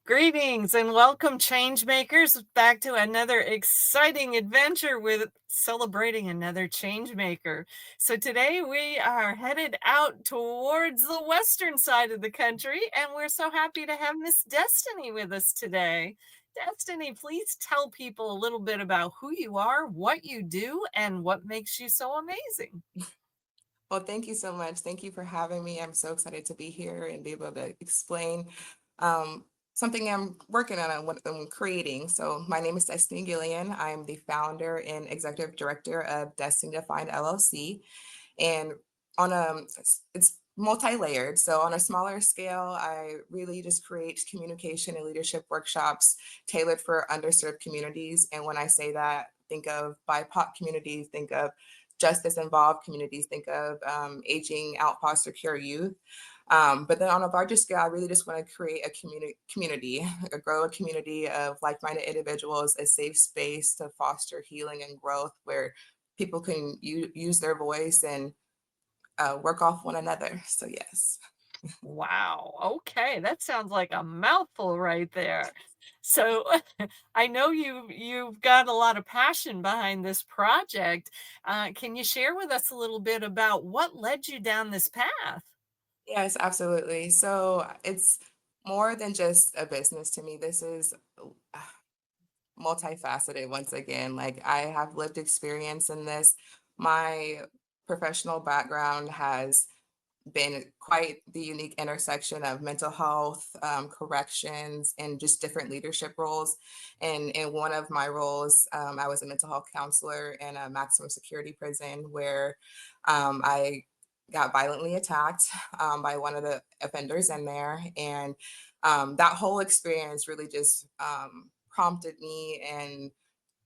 Greetings and welcome, change makers, back to another exciting adventure with celebrating another change maker. So today we are headed out towards the western side of the country, and we're so happy to have Miss Destiny with us today. Destiny, please tell people a little bit about who you are, what you do, and what makes you so amazing. Well, thank you so much. Thank you for having me. I'm so excited to be here and be able to explain something I'm working on and what I'm creating. So, my name is Destini Gillian. I'm the founder and executive director of Destiny Defined LLC. And it's multi-layered. So, on a smaller scale, I really just create communication and leadership workshops tailored for underserved communities. And when I say that, think of BIPOC communities, think of justice involved communities, think of aging out foster care youth. But then on a larger scale, I really just want to create a community, grow a community of like-minded individuals, a safe space to foster healing and growth where people can use their voice and work off one another. So yes. Wow. Okay, that sounds like a mouthful right there. So I know you've got a lot of passion behind this project. Can you share with us a little bit about what led you down this path? Yes, absolutely. So it's more than just a business to me. This is uh, multifaceted once again. Like I have lived experience in this. My professional background has been quite the unique intersection of mental health, corrections, and just different leadership roles. And in one of my roles, I was a mental health counselor in a maximum security prison where I got violently attacked by one of the offenders in there. And that whole experience really just prompted me and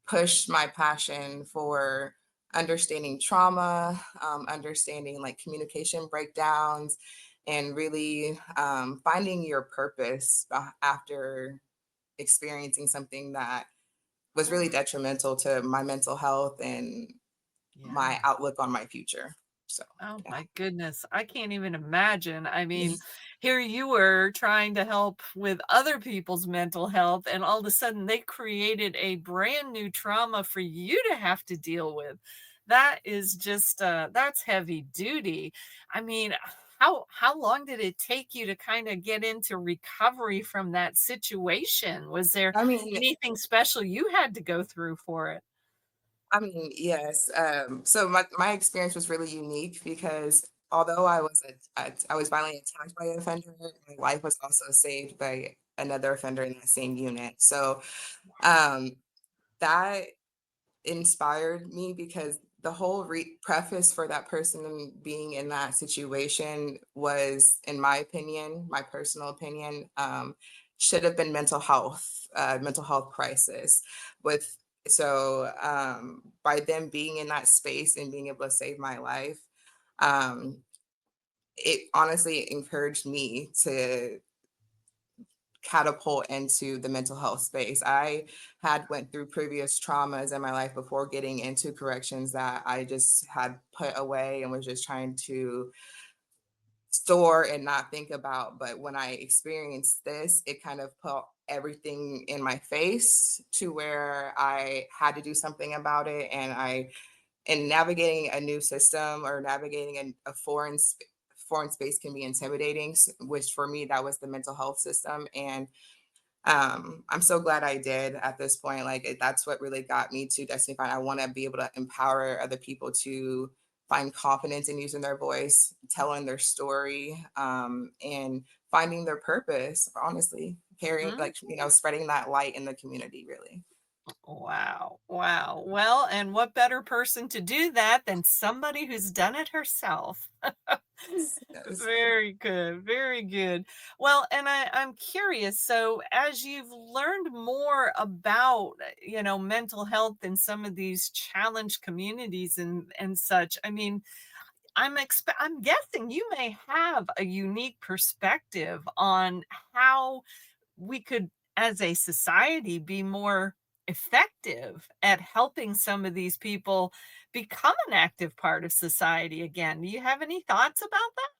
pushed my passion for understanding trauma, understanding like communication breakdowns, and really finding your purpose after experiencing something that was really detrimental to my mental health and my Yeah. outlook on my future. So, Oh yeah. my goodness. I can't even imagine. I mean, here you were trying to help with other people's mental health, and all of a sudden they created a brand new trauma for you to have to deal with. That is just that's heavy duty. I mean, how long did it take you to kind of get into recovery from that situation? Was there I mean, anything special you had to go through for it? yes. So my experience was really unique because although I was violently attacked by an offender, my life was also saved by another offender in that same unit. So um, that inspired me because the whole preface for that person being in that situation was, in my opinion, my personal opinion, should have been mental health crisis. With by them being in that space and being able to save my life, um, it honestly encouraged me to catapult into the mental health space. I had went through previous traumas in my life before getting into corrections that I just had put away and was just trying to store and not think about. But when I experienced this, it kind of put everything in my face to where I had to do something about it. And navigating a new system or navigating a foreign space can be intimidating, which for me, that was the mental health system. And I'm so glad I did at this point. Like that's what really got me to Destiny Find. I want to be able to empower other people to find confidence in using their voice, telling their story, and finding their purpose. Honestly, carrying like spreading that light in the community. Really. Wow. Wow. Well, and what better person to do that than somebody who's done it herself? Yes. Very good. Very good. Well, and I'm curious. So, as you've learned more about, mental health in some of these challenged communities and such, I mean, I'm guessing you may have a unique perspective on how we could, as a society, be more effective at helping some of these people become an active part of society again. Do you have any thoughts about that?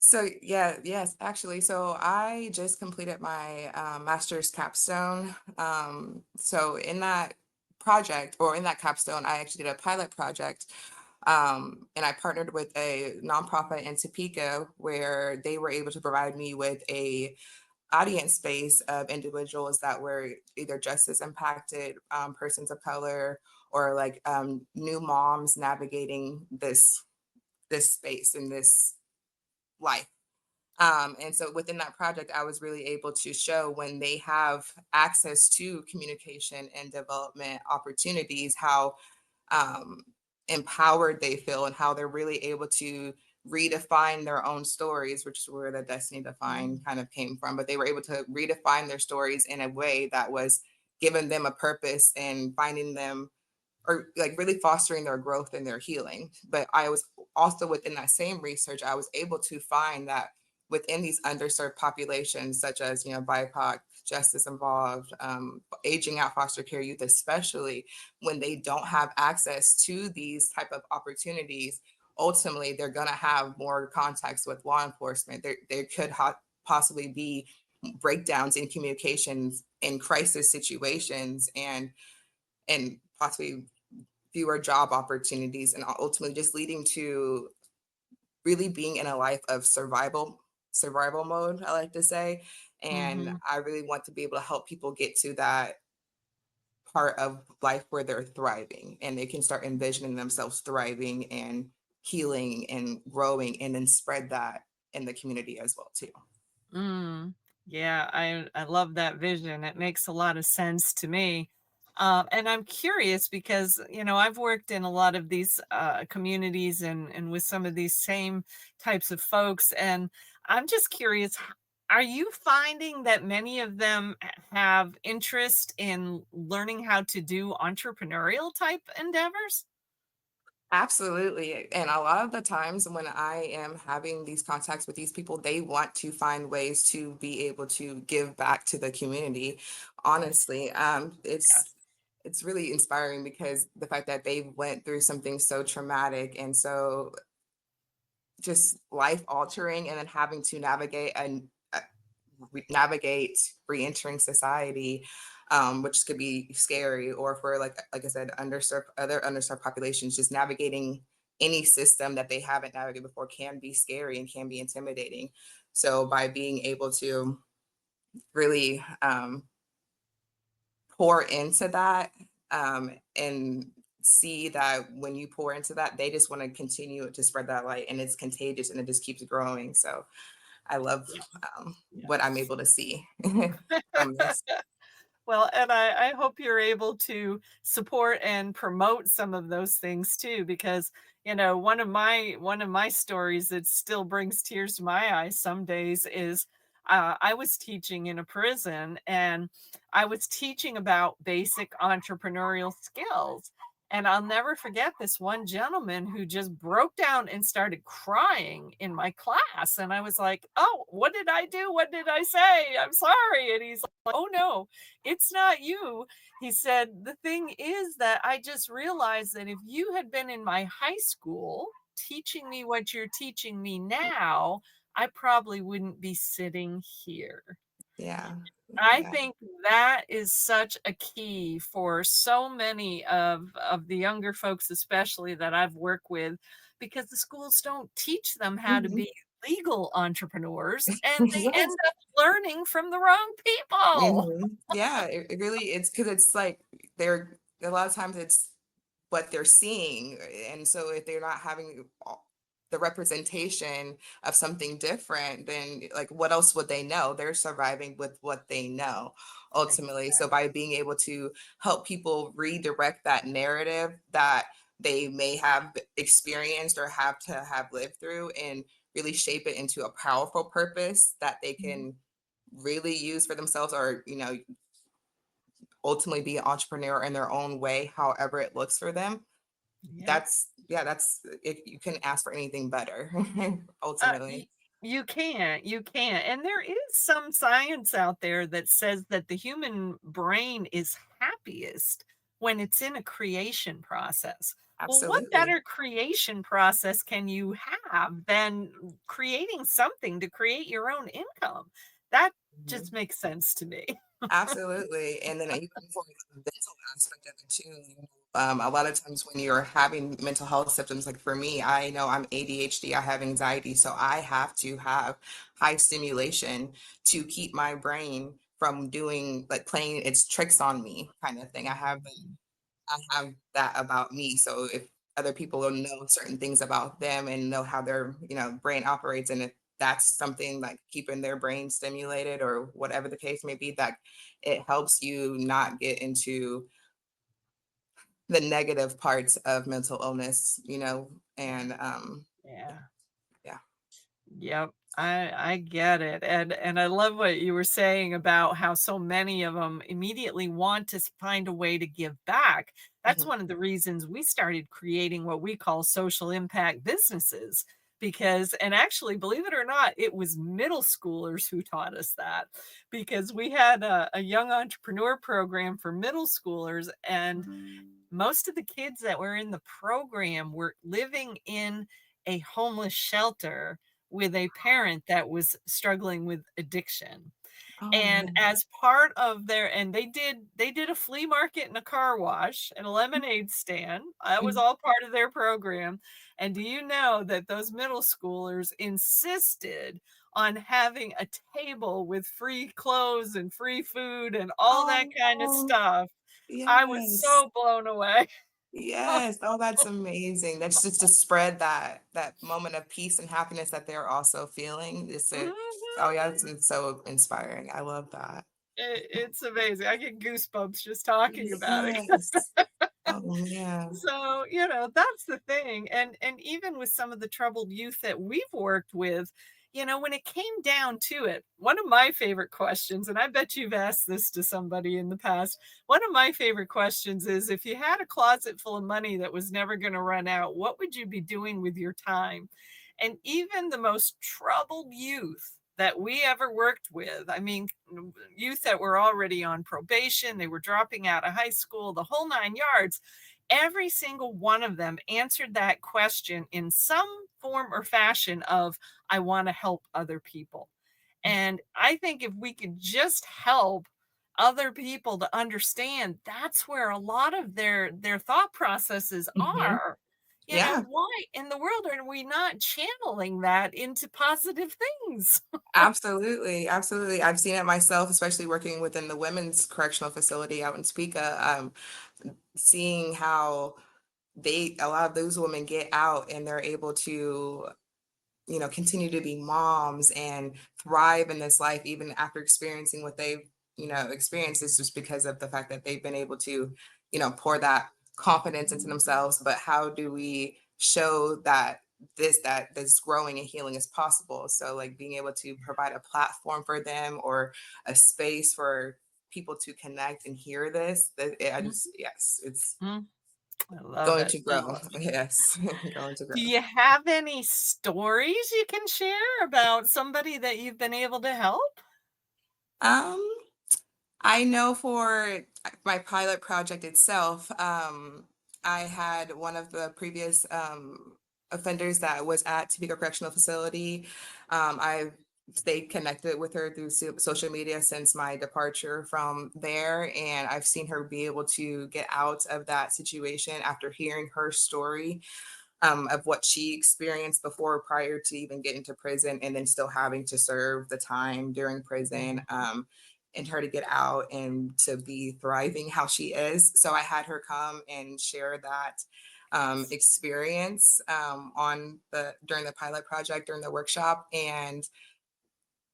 So yeah, yes, actually. So I just completed my master's capstone. So in that project or in that capstone, I actually did a pilot project, and I partnered with a nonprofit in Topeka where they were able to provide me with a audience space of individuals that were either just as impacted, persons of color, or like new moms navigating this space and this life. And so within that project, I was really able to show when they have access to communication and development opportunities, how um, empowered they feel and how they're really able to redefine their own stories, which is where the Destiny Define Mm, kind of came from. But they were able to redefine their stories in a way that was giving them a purpose and finding them, or like really fostering their growth and their healing. But I was also within that same research, I was able to find that within these underserved populations, such as BIPOC, justice involved, aging out foster care youth, especially when they don't have access to these type of opportunities, ultimately they're going to have more contacts with law enforcement. There could possibly be breakdowns in communications in crisis situations, and possibly fewer job opportunities, and ultimately just leading to really being in a life of survival mode, I like to say. And mhm. I really want to be able to help people get to that part of life where they're thriving and they can start envisioning themselves thriving and healing and growing, and then spread that in the community as well too. Mm, yeah, I love that vision. It makes a lot of sense to me. And I'm curious because I've worked in a lot of these communities and with some of these same types of folks, and I'm just curious. Are you finding that many of them have interest in learning how to do entrepreneurial type endeavors? Absolutely. And a lot of the times when I am having these contacts with these people, they want to find ways to be able to give back to the community. Honestly, Yes. it's really inspiring because the fact that they went through something so traumatic and so just life altering, and then having to navigate re-entering society, which could be scary, or for like I said, other underserved populations, just navigating any system that they haven't navigated before can be scary and can be intimidating. So by being able to really pour into that, and see that when you pour into that, they just want to continue to spread that light, and it's contagious and it just keeps growing. So I love Yeah. what I'm Yes. able to see from this. Well, and I hope you're able to support and promote some of those things too, because one of my stories that still brings tears to my eyes some days is I was teaching in a prison, and I was teaching about basic entrepreneurial skills. And I'll never forget this one gentleman who just broke down and started crying in my class. And I was like, "Oh, what did I do? What did I say? I'm sorry." And he's like, "Oh, no, it's not you." He said, "The thing is that I just realized that if you had been in my high school teaching me what you're teaching me now, I probably wouldn't be sitting here." Yeah. I Yeah. think that is such a key for so many of the younger folks, especially that I've worked with, because the schools don't teach them how to Mhm. be legal entrepreneurs, and they Yes. end up learning from the wrong people. Yeah, it really, it's because it's like they're a lot of times it's what they're seeing. And so if they're not having the representation of something different, then like what else would they know? They're surviving with what they know ultimately. So by being able to help people redirect that narrative that they may have experienced or have to have lived through, and really shape it into a powerful purpose that they Mhm. can really use for themselves, or ultimately be an entrepreneur in their own way, however it looks for them. Yep. That's if you couldn't ask for anything better. Uh, y Ultimately. you can't, and there is some science out there that says that the human brain is happiest when it's in a creation process. Well, what Absolutely. better creation process can you have than creating something to create your own income? That just Mhm. makes sense to me. Absolutely, and then even for the mental aspect of it too, a lot of times when you're having mental health symptoms, like for me, I know I'm ADHD, I have anxiety, so I have to have high stimulation to keep my brain from doing like playing its tricks on me kind of thing. I have that about me. So if other people don't know certain things about them and know how their, brain operates, and if that's something like keeping their brain stimulated or whatever the case may be, that it helps you not get into the negative parts of mental illness, and Yeah. yeah. Yep. I get it. And I love what you were saying about how so many of them immediately want to find a way to give back. That's Mhm. one of the reasons we started creating what we call social impact businesses, because and actually believe it or not, it was middle schoolers who taught us that, because we had a young entrepreneur program for middle schoolers, and most of the kids that were in the program were living in a homeless shelter with a parent that was struggling with addiction. Oh And man. as part of their and they did a flea market and a car wash and a lemonade stand. That was Mhm. all part of their program. And do you know that those middle schoolers insisted on having a table with free clothes and free food and all that kind of Oh, stuff? I was yes. so blown away. Yes. Oh, that's amazing. That's just to spread that moment of peace and happiness that they're also feeling. Oh Mhm. yeah, it's so inspiring. I love that. It's amazing. I get goosebumps just talking about it. Yes. Oh man. So, that's the thing, and even with some of the troubled youth that we've worked with, when it came down to it, one of my favorite questions, and I bet you've asked this to somebody in the past, one of my favorite questions is, if you had a closet full of money that was never gonna run out, what would you be doing with your time? And even the most troubled youth that we ever worked with, I mean, youth that were already on probation, they were dropping out of high school, the whole 9 yards, every single one of them answered that question in some form or fashion of, I want to help other people. And I think if we could just help other people to understand, that's where a lot of their thought processes Hmm. are. Yeah, Why in the world are we not channeling that into positive things? absolutely. Absolutely. I've seen it myself, especially working within the women's correctional facility out in Topeka, seeing how a lot of those women get out and they're able to continue to be moms and thrive in this life even after experiencing what they've, experienced, is just because of the fact that they've been able to, pour that confidence into themselves. But how do we show that this growing and healing is possible? So like being able to provide a platform for them or a space for people to connect and hear this, I just, Mhm. yes, it's Mm, I love going it. to grow. Yes, going to Do grow. you have any stories you can share about somebody that you've been able to help? Um, I know for my pilot project itself, I had one of the previous offenders that was at Topeka Correctional Facility. I've stayed connected with her through social media since my departure from there, and I've seen her be able to get out of that situation after hearing her story, of what she experienced before, prior to even getting to prison, and then still having to serve the time during prison, and her to get out and to be thriving how she is. So I had her come and share that experience, on the during the pilot project, during the workshop, and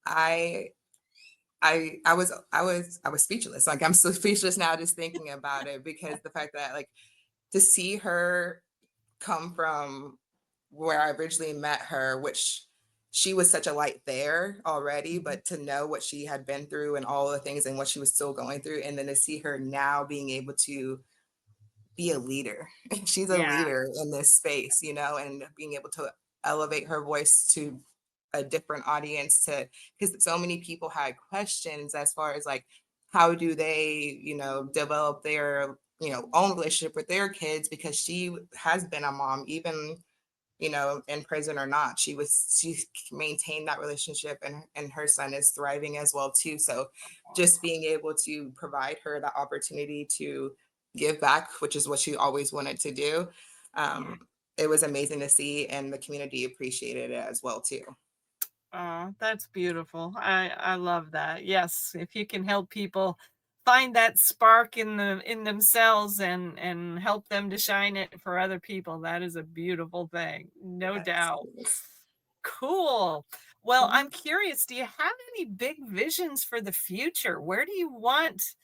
I. I was speechless. Like I'm so speechless now just thinking about it, because the fact that like to see her come from where I originally met her, which she was such a light there already, Mhm. but to know what she had been through and all the things and what she was still going through, and then to see her now being able to be a leader. She's a Yeah. leader in this space, and being able to elevate her voice to a different audience, to because so many people had questions as far as like how do they, develop their own relationship with their kids, because she has been a mom, even in prison or not. She maintained that relationship, and her son is thriving as well too. So just being able to provide her the opportunity to give back, which is what she always wanted to do, Yeah. um, it was amazing to see, and the community appreciated it as well too. Oh, that's beautiful. I love that. Yes, if you can help people find that spark in themselves and help them to shine it for other people, that is a beautiful thing. No Yes, doubt. yes. Cool. Well, Mhm. I'm curious, do you have any big visions for the future? Where do you want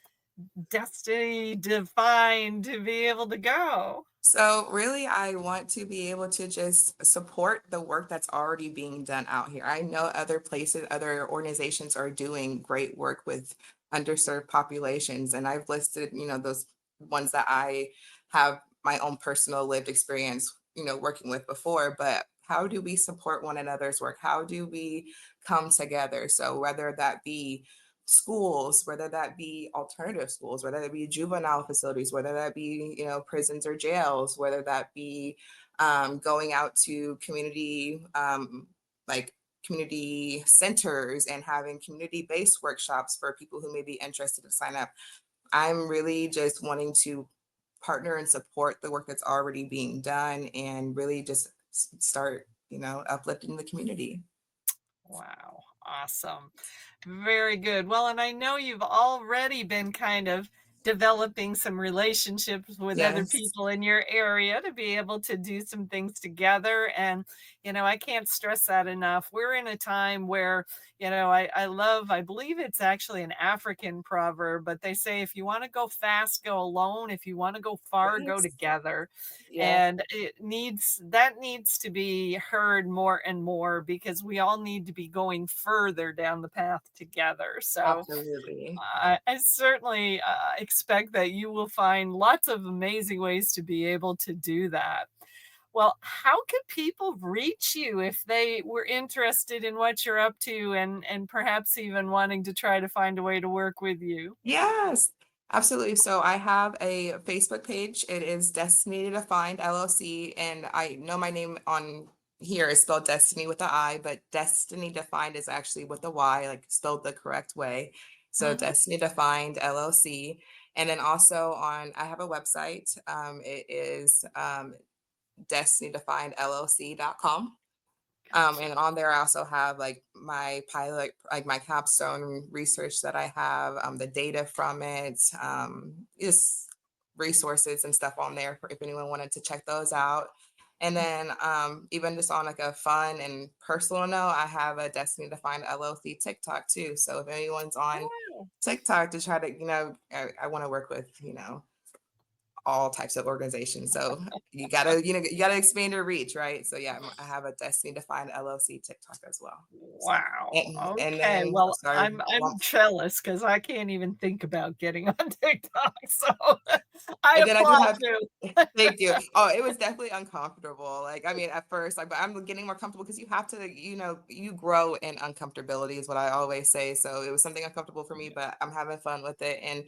Destiny Defined to be able to go? So really, I want to be able to just support the work that's already being done out here. I know other places, other organizations are doing great work with underserved populations, and I've listed, those ones that I have my own personal lived experience, working with before. But how do we support one another's work? How do we come together? So whether that be schools, whether that be alternative schools, whether that be juvenile facilities, whether that be, prisons or jails, whether that be going out to like community centers and having community-based workshops for people who may be interested to sign up. I'm really just wanting to partner and support the work that's already being done, and really just start, uplifting the community. Wow, awesome. Very good. Well, and I know you've already been kind of developing some relationships with other Yes. people in your area to be able to do some things together. And, I can't stress that enough. We're in a time where, I believe it's actually an African proverb, but they say if you want to go fast, go alone. If you want to go far, go Yes. together. Yeah, And that needs to be heard more and more because we all need to be going further down the path together. So absolutely. I certainly expect that you will find lots of amazing ways to be able to do that. Well, how could people reach you if they were interested in what you're up to and perhaps even wanting to try to find a way to work with you? Yes, absolutely. So I have a Facebook page. It is Destiny Defined LLC, and I know my name on here is spelled Destiny with the I, but Destiny Defined is actually with the Y, like spelled the correct way. So Mhm. Destiny Defined LLC. And then also I have a website. It is destinydefinedllc.com. Gotcha. And on there, I also have like my pilot, like my capstone research that I have, the data from it, just resources and stuff on there for if anyone wanted to check those out. And then even just on like a fun and personal note, I have a Destiny Defined LLC TikTok too. So if anyone's on Oh, TikTok to try to, I want to work with, all types of organizations. So you gotta expand your reach, right? So yeah, I have a Destiny Defined LLC TikTok as well. So wow. and Okay. then Well, sorry, I'm jealous because I can't even think about getting on TikTok. So I and then I do applaud have. you. Thank you. Oh, it was definitely uncomfortable. Like, I mean, at first, like, but I'm getting more comfortable because you have to, you grow in uncomfortability is what I always say. So it was something uncomfortable for me, but I'm having fun with it, and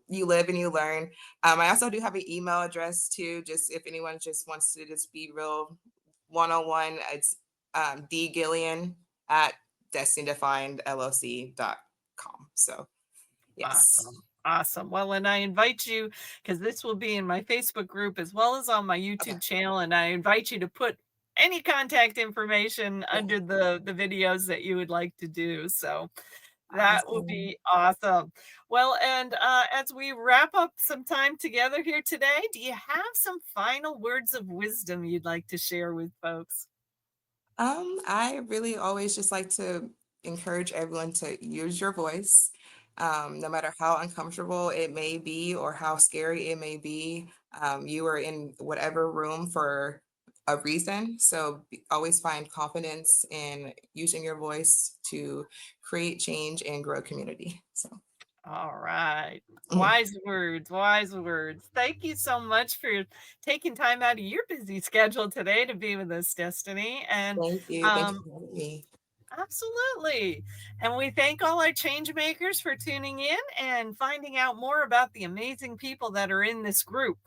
you live and you learn. I also do have an email address too, just if anyone just wants to just be real one-on-one. It's dgillian at destinydefinedllc.com. So yes. Awesome. Awesome. Well, and I invite you because this will be in my Facebook group as well as on my Okay. YouTube channel, and I invite you to put any contact information Yeah. under the videos that you would like to do. So that would Awesome. be awesome. Well, and as we wrap up some time together here today, do you have some final words of wisdom you'd like to share with folks? I really always just like to encourage everyone to use your voice, no matter how uncomfortable it may be or how scary it may be. You are in whatever room for a reason. So always find confidence in using your voice to create change and grow community. So, All right. mhm. Wise words, wise words. Thank you so much for taking time out of your busy schedule today to be with us, Destiny. And Thank you. Thank you um, for having me. Absolutely. And we thank all our change makers for tuning in and finding out more about the amazing people that are in this group.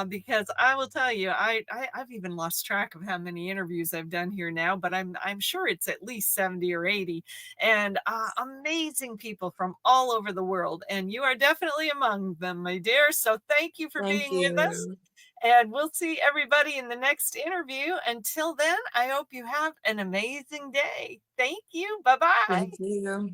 Because I will tell you, I've even lost track of how many interviews I've done here now, but I'm sure it's at least 70 or 80. And amazing people from all over the world. And you are definitely among them, my dear. So thank you for Thank being with us. you. And we'll see everybody in the next interview. Until then, I hope you have an amazing day. Thank you. Bye bye. Thank you.